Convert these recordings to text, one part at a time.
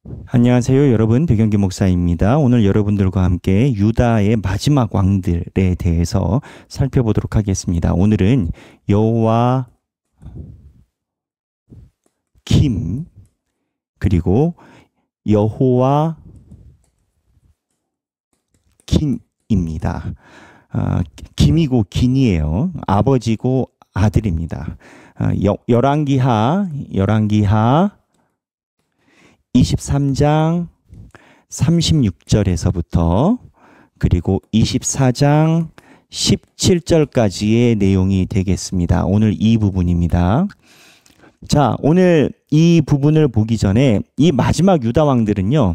안녕하세요, 여러분. 백영기 목사입니다. 오늘 여러분들과 함께 유다의 마지막 왕들에 대해서 살펴보도록 하겠습니다. 오늘은 여호와 김 그리고 여호와 긴입니다. 김이고 긴이에요. 아버지고 아들입니다. 열왕기하 23장 36절에서부터 그리고 24장 17절까지의 내용이 되겠습니다. 오늘 이 부분입니다. 자, 오늘 이 부분을 보기 전에 이 마지막 유다 왕들은요,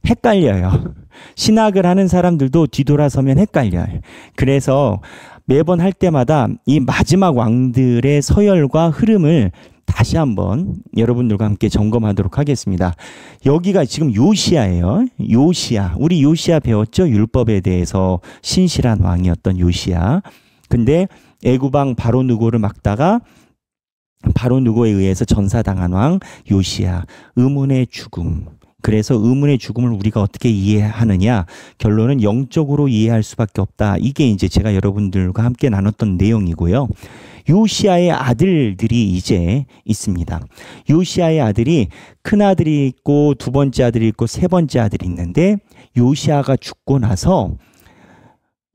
헷갈려요. 신학을 하는 사람들도 뒤돌아서면 헷갈려요. 그래서 매번 할 때마다 이 마지막 왕들의 서열과 흐름을 다시 한번 여러분들과 함께 점검하도록 하겠습니다. 여기가 지금 요시야예요. 요시야. 우리 요시야 배웠죠? 율법에 대해서 신실한 왕이었던 요시야. 근데 애굽 왕 바로 느고를 막다가 바로 느고에 의해서 전사당한 왕 요시야. 의문의 죽음. 그래서 의문의 죽음을 우리가 어떻게 이해하느냐? 결론은 영적으로 이해할 수밖에 없다. 이게 이제 제가 여러분들과 함께 나눴던 내용이고요. 요시야의 아들들이 이제 있습니다. 요시야의 아들이 큰 아들이 있고 두 번째 아들이 있고 세 번째 아들이 있는데 요시야가 죽고 나서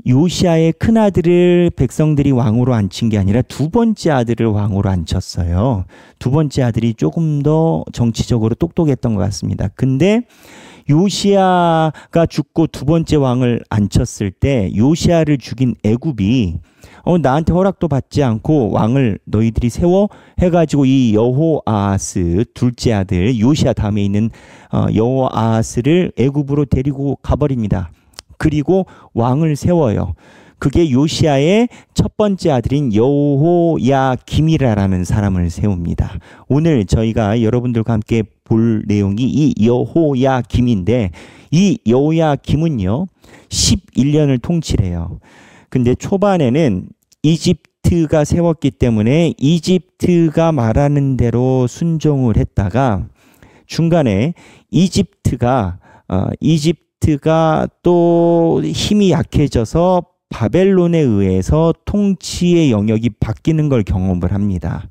요시야의 큰 아들을 백성들이 왕으로 앉힌 게 아니라 두 번째 아들을 왕으로 앉혔어요. 두 번째 아들이 조금 더 정치적으로 똑똑했던 것 같습니다. 근데 요시야가 죽고 두 번째 왕을 앉혔을 때 요시야를 죽인 애굽이 나한테 허락도 받지 않고 왕을 너희들이 세워 해가지고 이 여호아하스 둘째 아들 요시야 다음에 있는 여호아하스를 애굽으로 데리고 가버립니다. 그리고 왕을 세워요. 그게 요시야의 첫 번째 아들인 여호야김이라는 사람을 세웁니다. 오늘 저희가 여러분들과 함께 볼 내용이 이 여호야김인데 이 여호야김은요 11년을 통치해요. 근데 초반에는 이집트가 세웠기 때문에 이집트가 말하는 대로 순종을 했다가 중간에 이집트가 또 힘이 약해져서 바벨론에 의해서 통치의 영역이 바뀌는 걸 경험을 합니다.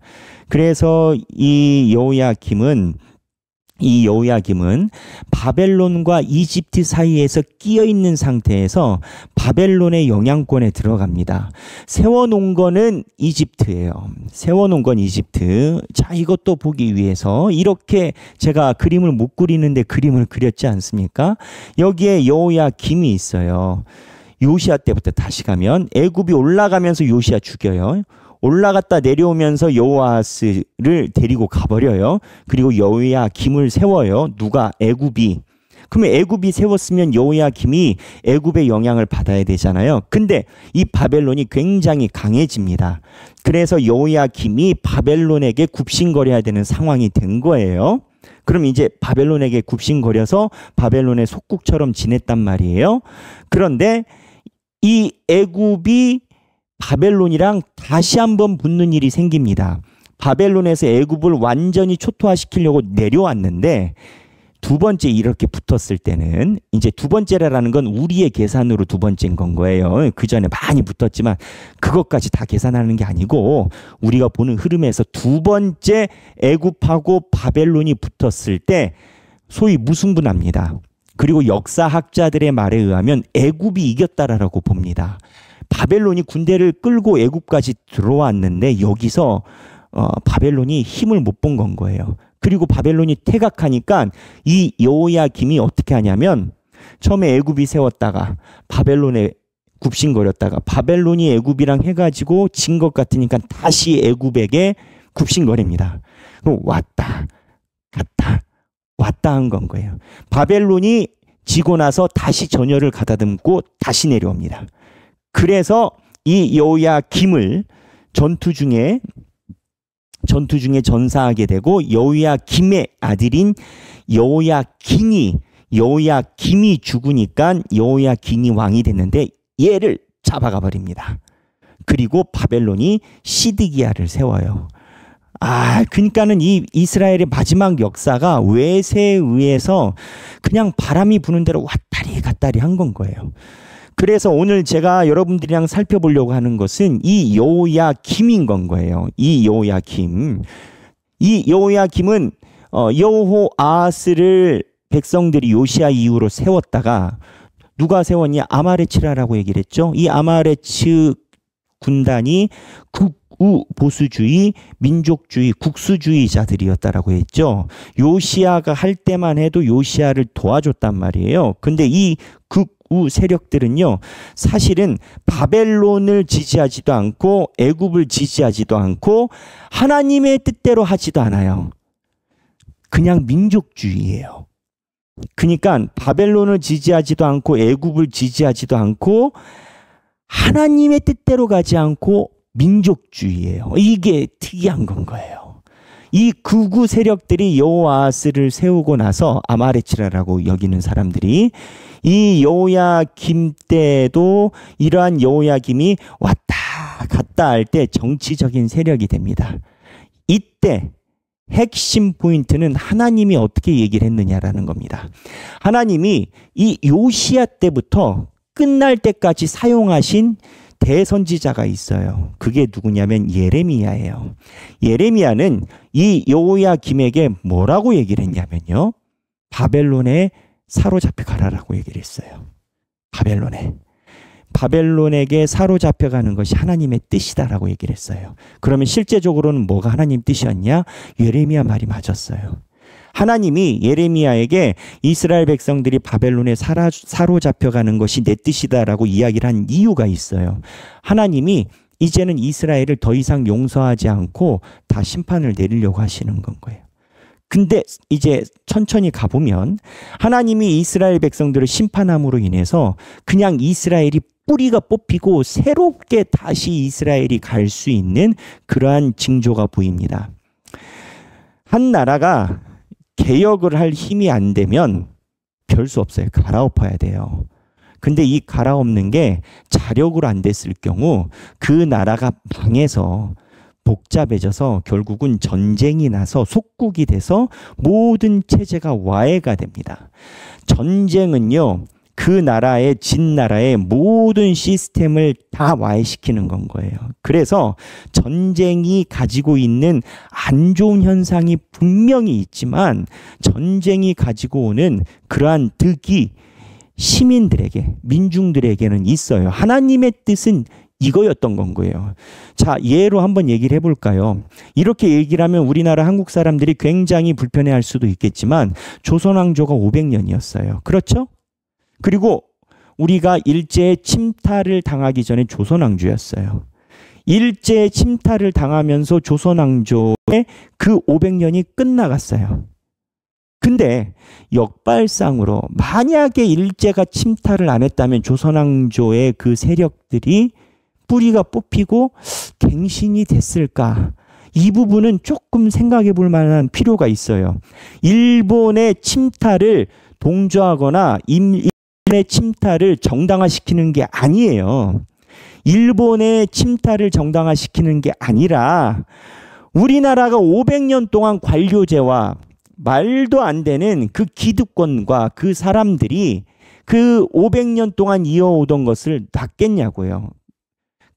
그래서 이 여호야김은 바벨론과 이집트 사이에서 끼어 있는 상태에서 바벨론의 영향권에 들어갑니다. 세워놓은 거는 이집트예요. 세워놓은 건 이집트. 자, 이것도 보기 위해서 이렇게 제가 그림을 못 그리는데 그림을 그렸지 않습니까? 여기에 여호야김이 있어요. 요시야 때부터 다시 가면 애굽이 올라가면서 요시야 죽여요. 올라갔다 내려오면서 여호아스를 데리고 가버려요. 그리고 여호야김을 세워요. 누가? 애굽이. 그러면 애굽이 세웠으면 여호야김이 애굽의 영향을 받아야 되잖아요. 근데 이 바벨론이 굉장히 강해집니다. 그래서 여호야김이 바벨론에게 굽신거려야 되는 상황이 된 거예요. 그럼 이제 바벨론에게 굽신거려서 바벨론의 속국처럼 지냈단 말이에요. 그런데 이 애굽이 바벨론이랑 다시 한번 붙는 일이 생깁니다. 바벨론에서 애굽을 완전히 초토화시키려고 내려왔는데 두 번째 이렇게 붙었을 때는 이제 두 번째라는 건 우리의 계산으로 두 번째인 건 거예요. 그 전에 많이 붙었지만 그것까지 다 계산하는 게 아니고 우리가 보는 흐름에서 두 번째 애굽하고 바벨론이 붙었을 때 소위 무승부납니다. 그리고 역사학자들의 말에 의하면 애굽이 이겼다라고 봅니다. 바벨론이 군대를 끌고 애굽까지 들어왔는데 여기서 바벨론이 힘을 못 본 건 거예요. 그리고 바벨론이 퇴각하니까 이 여호야김이 어떻게 하냐면 처음에 애굽이 세웠다가 바벨론에 굽신거렸다가 바벨론이 애굽이랑 해가지고 진 것 같으니까 다시 애굽에게 굽신거립니다. 왔다 갔다 왔다 한 건 거예요. 바벨론이 지고 나서 다시 전열을 가다듬고 다시 내려옵니다. 그래서 이 여호야김을 전투 중에 전사하게 되고 여호야김의 아들인 여호야김이 죽으니까 여호야김이 왕이 됐는데 얘를 잡아가 버립니다. 그리고 바벨론이 시드기야를 세워요. 그러니까는 이 이스라엘의 마지막 역사가 외세에 의해서 그냥 바람이 부는 대로 왔다리 갔다리 한 건 거예요. 그래서 오늘 제가 여러분들이랑 살펴보려고 하는 것은 이 여호야김인 건 거예요. 이 여호야김은 여호아스를 백성들이 요시야 이후로 세웠다가 누가 세웠냐? 아마레츠라라고 얘기를 했죠. 이 아마레츠 군단이 극우 보수주의, 민족주의, 국수주의자들이었다라고 했죠. 요시야가 할 때만 해도 요시야를 도와줬단 말이에요. 근데 이 극우 세력들은요, 사실은 바벨론을 지지하지도 않고 애굽을 지지하지도 않고 하나님의 뜻대로 하지도 않아요. 그냥 민족주의예요. 그러니까 바벨론을 지지하지도 않고 애굽을 지지하지도 않고 하나님의 뜻대로 가지 않고 민족주의예요. 이게 특이한 건 거예요. 이 극우 세력들이 여호아스를 세우고 나서 아마레츠라라고 여기는 사람들이 이 여호야김 때도 이러한 여호야김이 왔다 갔다 할 때 정치적인 세력이 됩니다. 이때 핵심 포인트는 하나님이 어떻게 얘기를 했느냐라는 겁니다. 하나님이 이 요시야 때부터 끝날 때까지 사용하신 대선지자가 있어요. 그게 누구냐면 예레미야예요. 예레미야는 이 여호야김에게 뭐라고 얘기를 했냐면요. 바벨론에 사로잡혀 가라라고 얘기를 했어요. 바벨론에게 사로잡혀가는 것이 하나님의 뜻이다라고 얘기를 했어요. 그러면 실제적으로는 뭐가 하나님 뜻이었냐? 예레미야 말이 맞았어요. 하나님이 예레미야에게 이스라엘 백성들이 바벨론에 사로잡혀가는 것이 내 뜻이다라고 이야기를 한 이유가 있어요. 하나님이 이제는 이스라엘을 더 이상 용서하지 않고 다 심판을 내리려고 하시는 건 거예요. 근데 이제 천천히 가보면 하나님이 이스라엘 백성들을 심판함으로 인해서 그냥 이스라엘이 뿌리가 뽑히고 새롭게 다시 이스라엘이 갈 수 있는 그러한 징조가 보입니다. 한 나라가 개혁을 할 힘이 안 되면 별 수 없어요. 갈아엎어야 돼요. 근데 이 갈아엎는 게 자력으로 안 됐을 경우 그 나라가 망해서 복잡해져서 결국은 전쟁이 나서 속국이 돼서 모든 체제가 와해가 됩니다. 전쟁은요, 그 나라의 진 나라의 모든 시스템을 다 와해시키는 건 거예요. 그래서 전쟁이 가지고 있는 안 좋은 현상이 분명히 있지만 전쟁이 가지고 오는 그러한 득이 시민들에게, 민중들에게는 있어요. 하나님의 뜻은 이거였던 건 거예요. 자, 예로 한번 얘기를 해볼까요? 이렇게 얘기를 하면 우리나라 한국 사람들이 굉장히 불편해할 수도 있겠지만 조선왕조가 500년이었어요. 그렇죠? 그리고 우리가 일제의 침탈을 당하기 전에 조선왕조였어요. 일제의 침탈을 당하면서 조선왕조의 그 500년이 끝나갔어요. 근데 역발상으로 만약에 일제가 침탈을 안 했다면 조선왕조의 그 세력들이 뿌리가 뽑히고 갱신이 됐을까? 이 부분은 조금 생각해 볼 만한 필요가 있어요. 일본의 침탈을 동조하거나 일본의 침탈을 정당화시키는 게 아니에요. 일본의 침탈을 정당화시키는 게 아니라 우리나라가 500년 동안 관료제와 말도 안 되는 그 기득권과 그 사람들이 그 500년 동안 이어오던 것을 놨겠냐고요.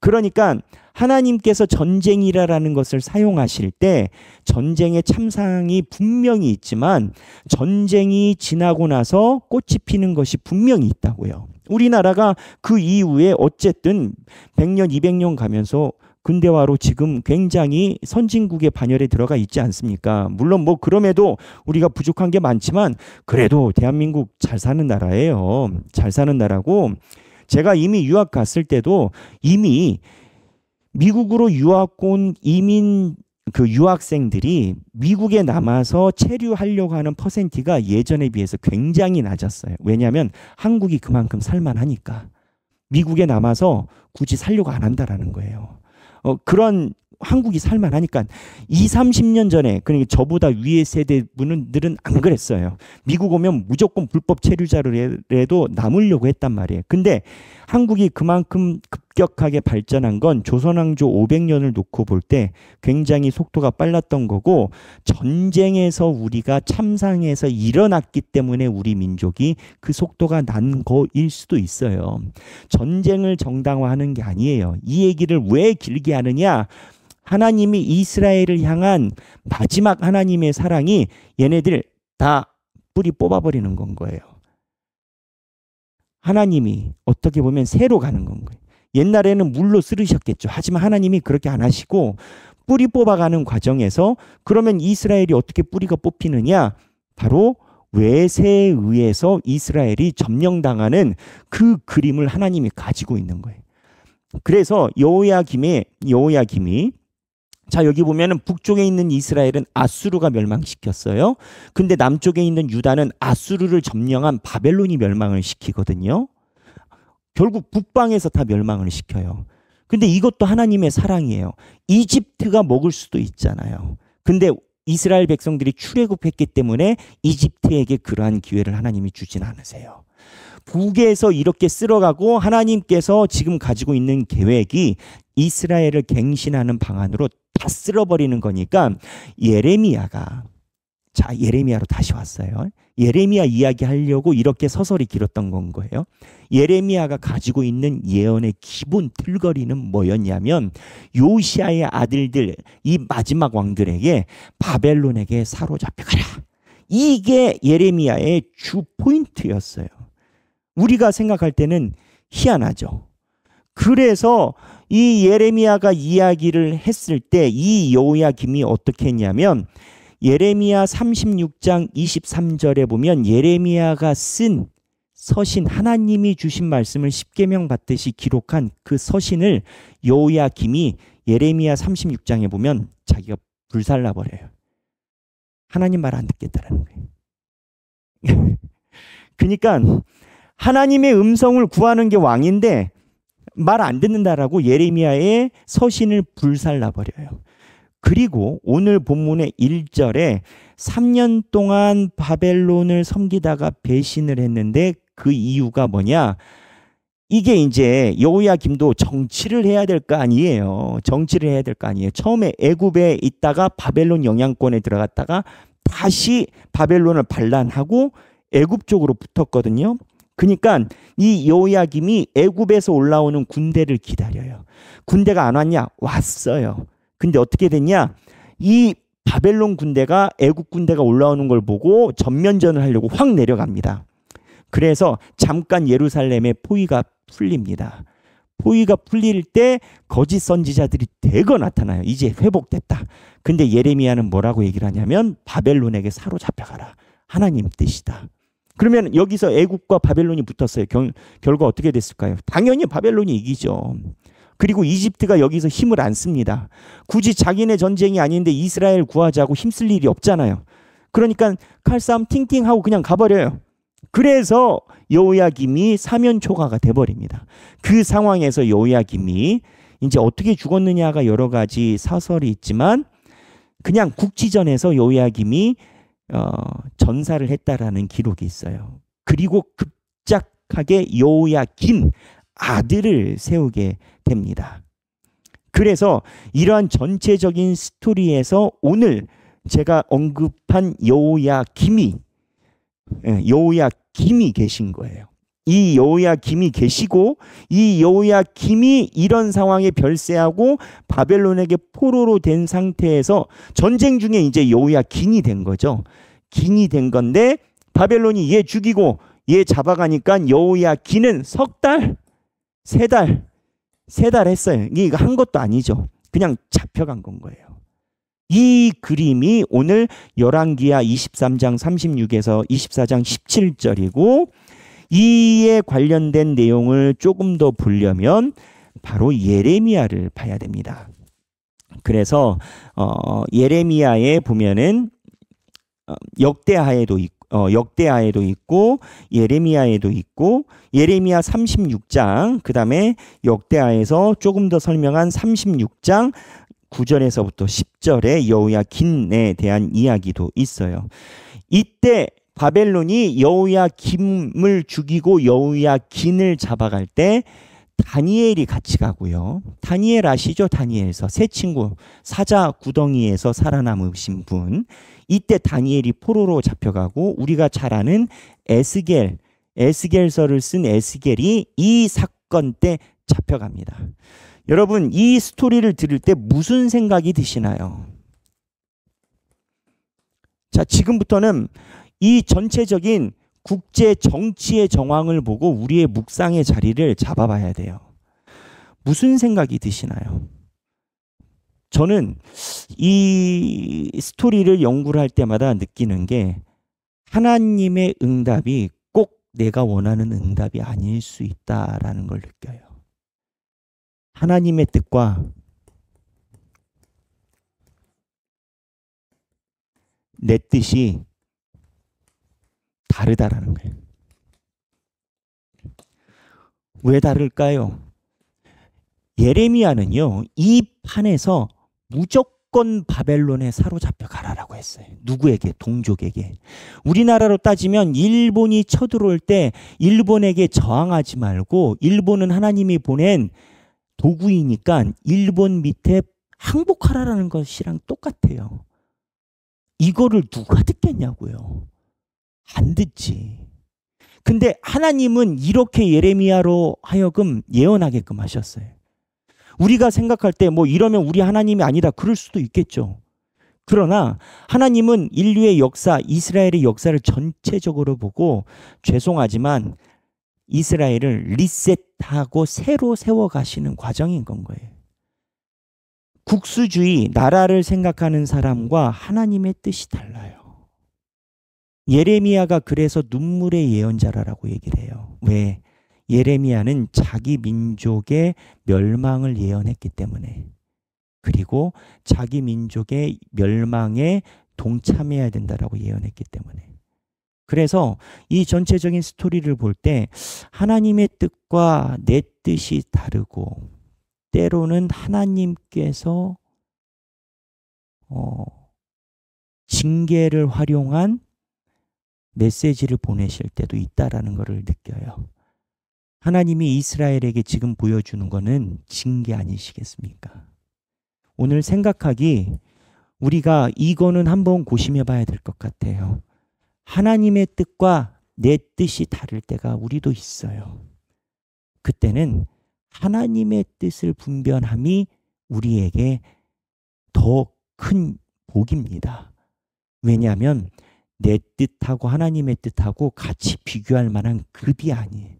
그러니까 하나님께서 전쟁이라는 것을 사용하실 때 전쟁의 참상이 분명히 있지만 전쟁이 지나고 나서 꽃이 피는 것이 분명히 있다고요. 우리나라가 그 이후에 어쨌든 100년, 200년 가면서 근대화로 지금 굉장히 선진국의 반열에 들어가 있지 않습니까? 물론 뭐 그럼에도 우리가 부족한 게 많지만 그래도 대한민국 잘 사는 나라예요. 잘 사는 나라고 제가 이미 유학 갔을 때도 이미 미국으로 유학 온 이민 그 유학생들이 미국에 남아서 체류하려고 하는 퍼센티가 예전에 비해서 굉장히 낮았어요. 왜냐하면 한국이 그만큼 살만하니까. 미국에 남아서 굳이 살려고 안 한다라는 거예요. 그런 한국이 살만하니까 20, 30년 전에 그러니까 저보다 위의 세대 분들은 안 그랬어요. 미국 오면 무조건 불법 체류자로 해도 남으려고 했단 말이에요. 근데 한국이 그만큼 급격하게 발전한 건 조선왕조 500년을 놓고 볼 때 굉장히 속도가 빨랐던 거고, 전쟁에서 우리가 참상에서 일어났기 때문에 우리 민족이 그 속도가 난 거일 수도 있어요. 전쟁을 정당화하는 게 아니에요. 이 얘기를 왜 길게 하느냐? 하나님이 이스라엘을 향한 마지막 하나님의 사랑이 얘네들 다 뿌리 뽑아버리는 건 거예요. 하나님이 어떻게 보면 새로 가는 건 거예요. 옛날에는 물로 쓰르셨겠죠. 하지만 하나님이 그렇게 안 하시고 뿌리 뽑아가는 과정에서, 그러면 이스라엘이 어떻게 뿌리가 뽑히느냐? 바로 외세에 의해서 이스라엘이 점령당하는 그 그림을 하나님이 가지고 있는 거예요. 그래서 여호야김이 자, 여기 보면은 북쪽에 있는 이스라엘은 아수르가 멸망시켰어요. 근데 남쪽에 있는 유다는 아수르를 점령한 바벨론이 멸망을 시키거든요. 결국 북방에서 다 멸망을 시켜요. 근데 이것도 하나님의 사랑이에요. 이집트가 먹을 수도 있잖아요. 근데 이스라엘 백성들이 출애굽했기 때문에 이집트에게 그러한 기회를 하나님이 주진 않으세요. 북에서 이렇게 쓸어가고, 하나님께서 지금 가지고 있는 계획이 이스라엘을 갱신하는 방안으로 다 쓸어버리는 거니까, 예레미야로 다시 왔어요. 예레미야 이야기하려고 이렇게 서설이 길었던 건 거예요. 예레미야가 가지고 있는 예언의 기본 틀거리는 뭐였냐면, 요시아의 아들들, 이 마지막 왕들에게 바벨론에게 사로잡혀가라. 이게 예레미야의 주 포인트였어요. 우리가 생각할 때는 희한하죠. 그래서 이 예레미야가 이야기를 했을 때 이 여호야김이 어떻게 했냐면, 예레미야 36장 23절에 보면 예레미야가 쓴 서신, 하나님이 주신 말씀을 십계명 받듯이 기록한 그 서신을 여호야김이 예레미야 36장에 보면 자기가 불살라버려요. 하나님 말 안 듣겠다라는 거예요. 그러니까 하나님의 음성을 구하는 게 왕인데 말 안 듣는다라고 예레미야의 서신을 불살라버려요. 그리고 오늘 본문의 1절에 3년 동안 바벨론을 섬기다가 배신을 했는데 그 이유가 뭐냐? 이게 이제 여호야김도 정치를 해야 될 거 아니에요. 정치를 해야 될 거 아니에요. 처음에 애굽에 있다가 바벨론 영향권에 들어갔다가 다시 바벨론을 반란하고 애굽 쪽으로 붙었거든요. 그러니까 이 여호야김이 애굽에서 올라오는 군대를 기다려요. 군대가 안 왔냐? 왔어요. 근데 어떻게 됐냐? 이 바벨론 군대가 애굽 군대가 올라오는 걸 보고 전면전을 하려고 확 내려갑니다. 그래서 잠깐 예루살렘에 포위가 풀립니다. 포위가 풀릴 때 거짓 선지자들이 대거 나타나요. 이제 회복됐다. 근데 예레미야는 뭐라고 얘기를 하냐면 바벨론에게 사로잡혀가라. 하나님 뜻이다. 그러면 여기서 애굽과 바벨론이 붙었어요. 결과 어떻게 됐을까요? 당연히 바벨론이 이기죠. 그리고 이집트가 여기서 힘을 안 씁니다. 굳이 자기네 전쟁이 아닌데 이스라엘 구하자고 힘쓸 일이 없잖아요. 그러니까 칼싸움 팅팅하고 그냥 가버려요. 그래서 여호야김이 사면초가가 돼버립니다. 그 상황에서 여호야김이 이제 어떻게 죽었느냐가 여러 가지 사설이 있지만, 그냥 국지전에서 여호야김이 전사를 했다라는 기록이 있어요. 그리고 급작하게 여호야김 아들을 세우게 됩니다. 그래서 이러한 전체적인 스토리에서 오늘 제가 언급한 여호야김이 계신 거예요. 이 여호야김이 계시고, 이 여호야김이 이런 상황에 별세하고 바벨론에게 포로로 된 상태에서 전쟁 중에 이제 여호야긴이 된 거죠. 긴이 된 건데 바벨론이 얘 죽이고 얘 잡아가니까 여호야긴은 석 달, 세 달 했어요. 이거 한 것도 아니죠. 그냥 잡혀간 건 거예요. 이 그림이 오늘 열왕기하 23장 36에서 24장 17절이고, 이에 관련된 내용을 조금 더 보려면 바로 예레미야를 봐야 됩니다. 그래서 예레미야에 보면은 역대하에도 있고 예레미야에도 있고, 예레미야 36장, 그 다음에 역대하에서 조금 더 설명한 36장 9절에서부터 10절에 여호야긴에 대한 이야기도 있어요. 이때 바벨론이 여호야김을 죽이고 여호야긴을 잡아갈 때 다니엘이 같이 가고요. 다니엘 아시죠? 다니엘서 세 친구 사자 구덩이에서 살아남으신 분. 이때 다니엘이 포로로 잡혀가고 우리가 잘 아는 에스겔서를 쓴 에스겔이 이 사건 때 잡혀갑니다. 여러분 이 스토리를 들을 때 무슨 생각이 드시나요? 자, 지금부터는 이 전체적인 국제 정치의 정황을 보고 우리의 묵상의 자리를 잡아봐야 돼요. 무슨 생각이 드시나요? 저는 이 스토리를 연구를 할 때마다 느끼는 게 하나님의 응답이 꼭 내가 원하는 응답이 아닐 수 있다라는 걸 느껴요. 하나님의 뜻과 내 뜻이 다르다라는 거예요. 왜 다를까요? 예레미야는요, 이 판에서 무조건 바벨론에 사로잡혀 가라라고 했어요. 누구에게? 동족에게. 우리나라로 따지면 일본이 쳐들어올 때 일본에게 저항하지 말고 일본은 하나님이 보낸 도구이니까 일본 밑에 항복하라라는 것이랑 똑같아요. 이거를 누가 듣겠냐고요. 안 듣지. 근데 하나님은 이렇게 예레미야로 하여금 예언하게끔 하셨어요. 우리가 생각할 때 뭐 이러면 우리 하나님이 아니다 그럴 수도 있겠죠. 그러나 하나님은 인류의 역사, 이스라엘의 역사를 전체적으로 보고 죄송하지만 이스라엘을 리셋하고 새로 세워가시는 과정인 건 거예요. 국수주의, 나라를 생각하는 사람과 하나님의 뜻이 달라요. 예레미야가 그래서 눈물의 예언자라고 얘기를 해요. 왜? 예레미야는 자기 민족의 멸망을 예언했기 때문에, 그리고 자기 민족의 멸망에 동참해야 된다라고 예언했기 때문에. 그래서 이 전체적인 스토리를 볼 때 하나님의 뜻과 내 뜻이 다르고 때로는 하나님께서 징계를 활용한 메시지를 보내실 때도 있다라는 것을 느껴요. 하나님이 이스라엘에게 지금 보여주는 것은 징계 아니시겠습니까? 오늘 생각하기 우리가 이거는 한번 고심해 봐야 될 것 같아요. 하나님의 뜻과 내 뜻이 다를 때가 우리도 있어요. 그때는 하나님의 뜻을 분별함이 우리에게 더 큰 복입니다. 왜냐하면 내 뜻하고 하나님의 뜻하고 같이 비교할 만한 급이 아니에요.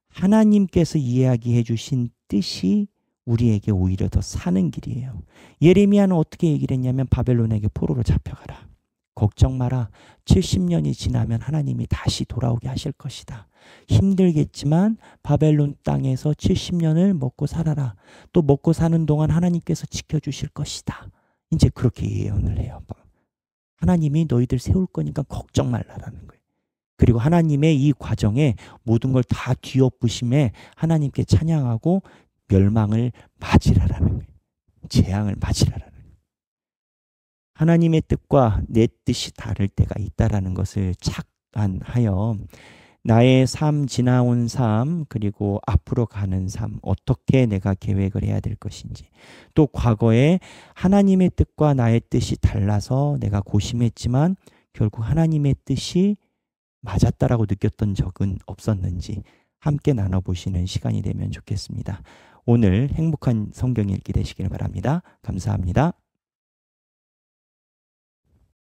하나님께서 이야기해 주신 뜻이 우리에게 오히려 더 사는 길이에요. 예레미야는 어떻게 얘기를 했냐면 바벨론에게 포로로 잡혀가라. 걱정 마라. 70년이 지나면 하나님이 다시 돌아오게 하실 것이다. 힘들겠지만 바벨론 땅에서 70년을 먹고 살아라. 또 먹고 사는 동안 하나님께서 지켜주실 것이다. 이제 그렇게 예언을 해요. 하나님이 너희들 세울 거니까 걱정 말라라는 거예요. 그리고 하나님의 이 과정에 모든 걸 다 뒤엎으심에 하나님께 찬양하고 멸망을 맞이라라는 거예요. 재앙을 맞이라라는 거예요. 하나님의 뜻과 내 뜻이 다를 때가 있다라는 것을 착안하여 나의 삶, 지나온 삶, 그리고 앞으로 가는 삶, 어떻게 내가 계획을 해야 될 것인지, 또 과거에 하나님의 뜻과 나의 뜻이 달라서 내가 고심했지만 결국 하나님의 뜻이 맞았다라고 느꼈던 적은 없었는지 함께 나눠보시는 시간이 되면 좋겠습니다. 오늘 행복한 성경 읽기 되시길 바랍니다. 감사합니다.